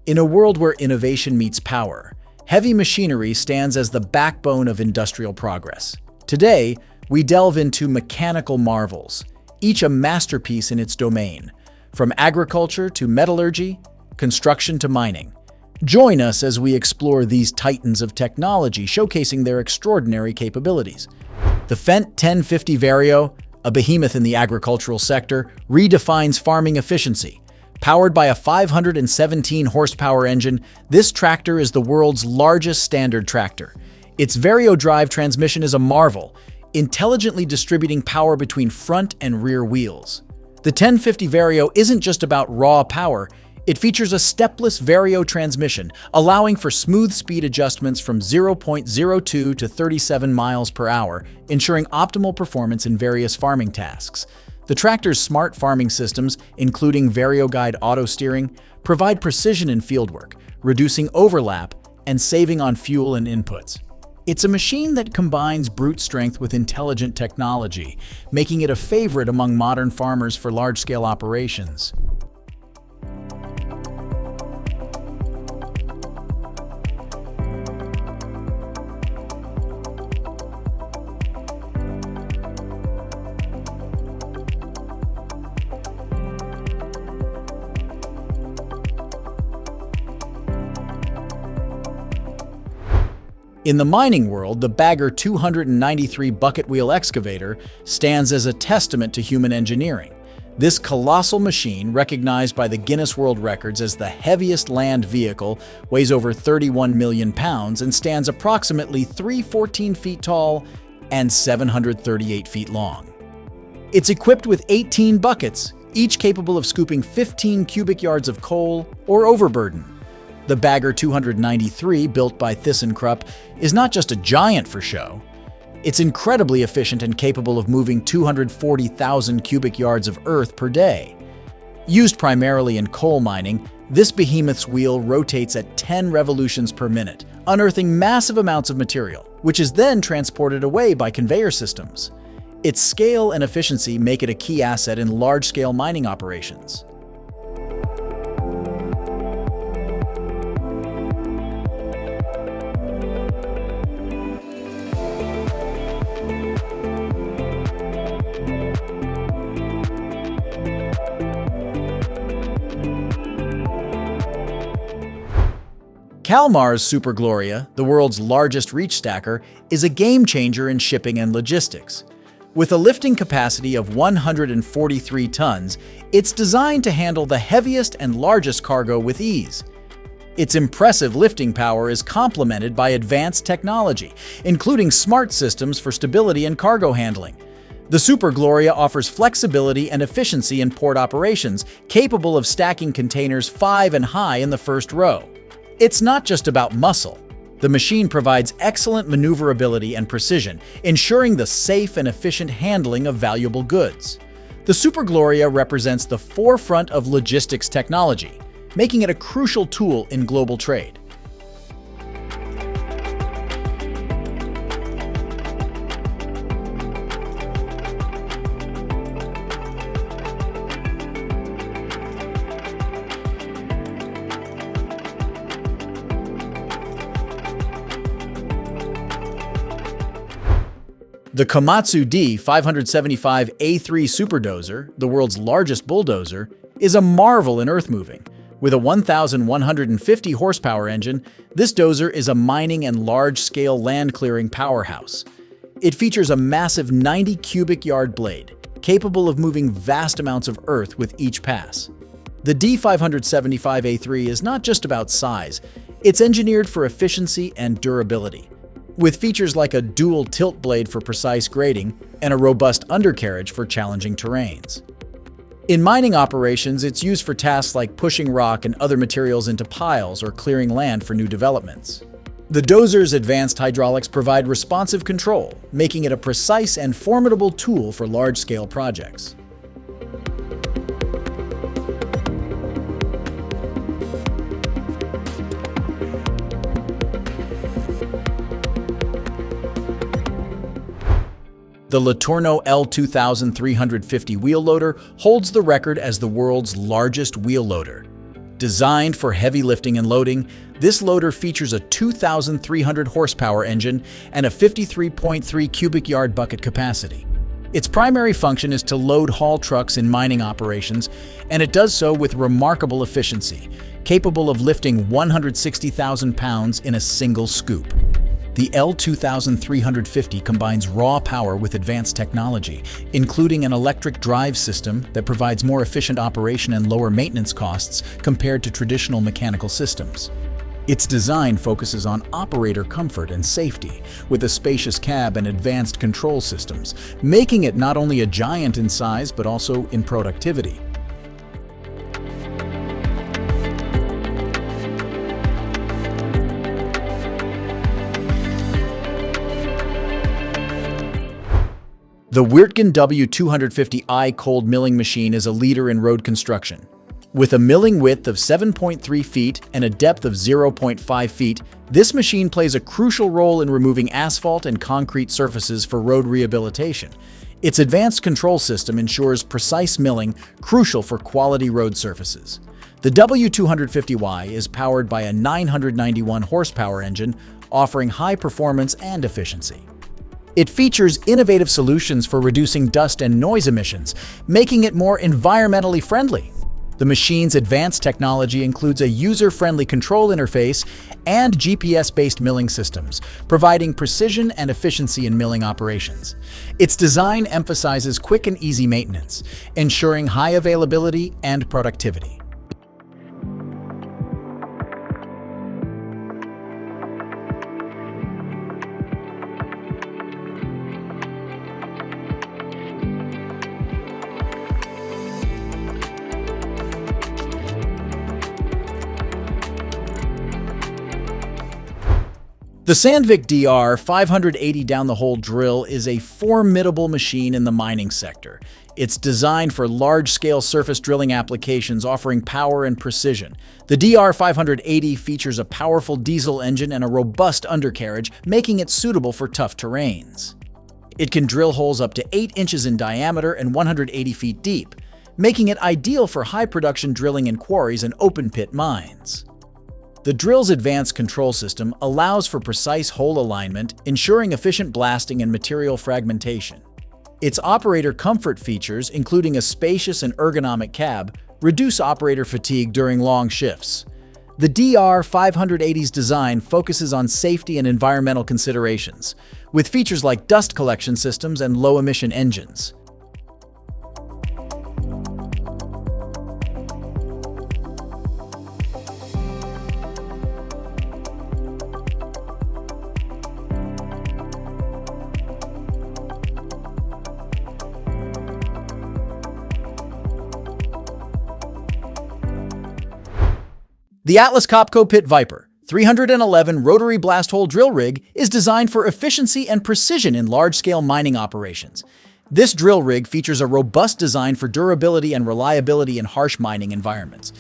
In a world where innovation meets power, heavy machinery stands as the backbone of industrial progress. Today, we delve into mechanical marvels, each a masterpiece in its domain, from agriculture to metallurgy, construction to mining. Join us as we explore these titans of technology, showcasing their extraordinary capabilities. The Fendt 1050 Vario, a behemoth in the agricultural sector, redefines farming efficiency. Powered by a 517-horsepower engine, this tractor is the world's largest standard tractor. Its Vario drive transmission is a marvel, intelligently distributing power between front and rear wheels. The 1050 Vario isn't just about raw power, it features a stepless Vario transmission, allowing for smooth speed adjustments from 0.02 to 37 miles per hour, ensuring optimal performance in various farming tasks. The tractor's smart farming systems, including Vario Guide auto steering, provide precision in fieldwork, reducing overlap and saving on fuel and inputs. It's a machine that combines brute strength with intelligent technology, making it a favorite among modern farmers for large-scale operations. In the mining world, the Bagger 293 bucket wheel excavator stands as a testament to human engineering. This colossal machine, recognized by the Guinness World Records as the heaviest land vehicle, weighs over 31 million pounds and stands approximately 314 feet tall and 738 feet long. It's equipped with 18 buckets, each capable of scooping 15 cubic yards of coal or overburden. The Bagger 293, built by ThyssenKrupp, is not just a giant for show. It's incredibly efficient and capable of moving 240,000 cubic yards of earth per day. Used primarily in coal mining, this behemoth's wheel rotates at 10 revolutions per minute, unearthing massive amounts of material, which is then transported away by conveyor systems. Its scale and efficiency make it a key asset in large-scale mining operations. Calmar's Super Gloria, the world's largest reach stacker, is a game-changer in shipping and logistics. With a lifting capacity of 143 tons, it's designed to handle the heaviest and largest cargo with ease. Its impressive lifting power is complemented by advanced technology, including smart systems for stability and cargo handling. The Super Gloria offers flexibility and efficiency in port operations, capable of stacking containers 5 and high in the first row. It's not just about muscle. The machine provides excellent maneuverability and precision, ensuring the safe and efficient handling of valuable goods. The Super Gloria represents the forefront of logistics technology, making it a crucial tool in global trade. The Komatsu D575A3 superdozer, the world's largest bulldozer, is a marvel in earthmoving. With a 1,150 horsepower engine, this dozer is a mining and large-scale land-clearing powerhouse. It features a massive 90 cubic yard blade, capable of moving vast amounts of earth with each pass. The D575A3 is not just about size, it's engineered for efficiency and durability. With features like a dual tilt blade for precise grading and a robust undercarriage for challenging terrains. In mining operations, it's used for tasks like pushing rock and other materials into piles or clearing land for new developments. The dozer's advanced hydraulics provide responsive control, making it a precise and formidable tool for large-scale projects. The Lono L2350 wheel loader holds the record as the world's largest wheel loader. Designed for heavy lifting and loading, this loader features a 2,300 horsepower engine and a 53.3 cubic yard bucket capacity. Its primary function is to load haul trucks in mining operations, and it does so with remarkable efficiency, capable of lifting 160,000 pounds in a single scoop. The L2350 combines raw power with advanced technology, including an electric drive system that provides more efficient operation and lower maintenance costs compared to traditional mechanical systems. Its design focuses on operator comfort and safety, with a spacious cab and advanced control systems, making it not only a giant in size but also in productivity. The Wirtgen W250i cold milling machine is a leader in road construction. With a milling width of 7.3 feet and a depth of 0.5 feet, this machine plays a crucial role in removing asphalt and concrete surfaces for road rehabilitation. Its advanced control system ensures precise milling, crucial for quality road surfaces. The W250i is powered by a 991 horsepower engine, offering high performance and efficiency. It features innovative solutions for reducing dust and noise emissions, making it more environmentally friendly. The machine's advanced technology includes a user-friendly control interface and GPS-based milling systems, providing precision and efficiency in milling operations. Its design emphasizes quick and easy maintenance, ensuring high availability and productivity. The Sandvik DR580 down-the-hole drill is a formidable machine in the mining sector. It's designed for large-scale surface drilling applications, offering power and precision. The DR580 features a powerful diesel engine and a robust undercarriage, making it suitable for tough terrains. It can drill holes up to 8 inches in diameter and 180 feet deep, making it ideal for high-production drilling in quarries and open-pit mines. The drill's advanced control system allows for precise hole alignment, ensuring efficient blasting and material fragmentation. Its operator comfort features, including a spacious and ergonomic cab, reduce operator fatigue during long shifts. The DR580's design focuses on safety and environmental considerations, with features like dust collection systems and low-emission engines. The Atlas Copco Pit Viper 311 rotary blast hole drill rig is designed for efficiency and precision in large-scale mining operations. This drill rig features a robust design for durability and reliability in harsh mining environments.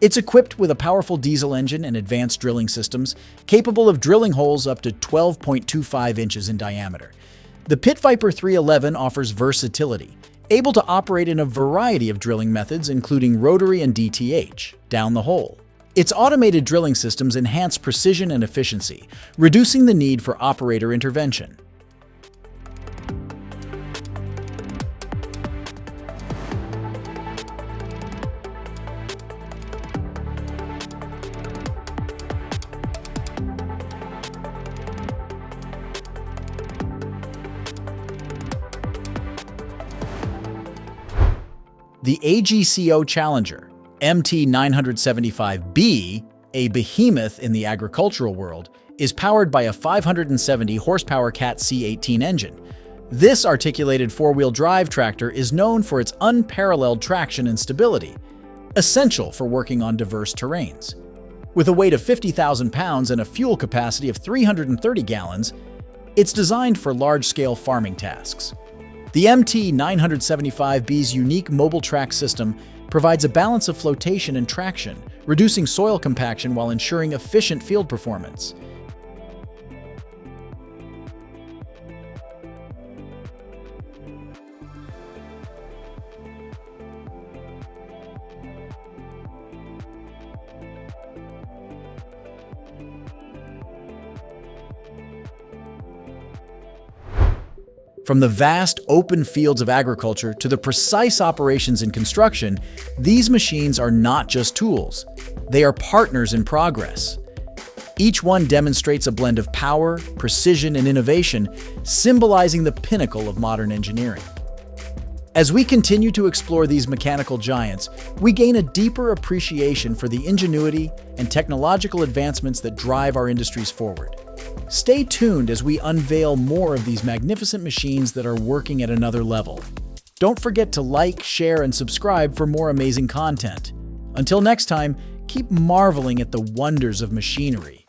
It's equipped with a powerful diesel engine and advanced drilling systems, capable of drilling holes up to 12.25 inches in diameter. The Pit Viper 311 offers versatility, able to operate in a variety of drilling methods, including rotary and DTH, down the hole. Its automated drilling systems enhance precision and efficiency, reducing the need for operator intervention. The AGCO Challenger MT975B, a behemoth in the agricultural world, is powered by a 570 horsepower Cat C18 engine. This articulated four-wheel drive tractor is known for its unparalleled traction and stability, essential for working on diverse terrains. With a weight of 50,000 pounds and a fuel capacity of 330 gallons, it's designed for large-scale farming tasks. The MT975B's unique mobile track system provides a balance of flotation and traction, reducing soil compaction while ensuring efficient field performance. From the vast open fields of agriculture to the precise operations in construction, these machines are not just tools. They are partners in progress. Each one demonstrates a blend of power, precision, and innovation, symbolizing the pinnacle of modern engineering. As we continue to explore these mechanical giants, we gain a deeper appreciation for the ingenuity and technological advancements that drive our industries forward. Stay tuned as we unveil more of these magnificent machines that are working at another level. Don't forget to like, share, and subscribe for more amazing content. Until next time, keep marveling at the wonders of machinery.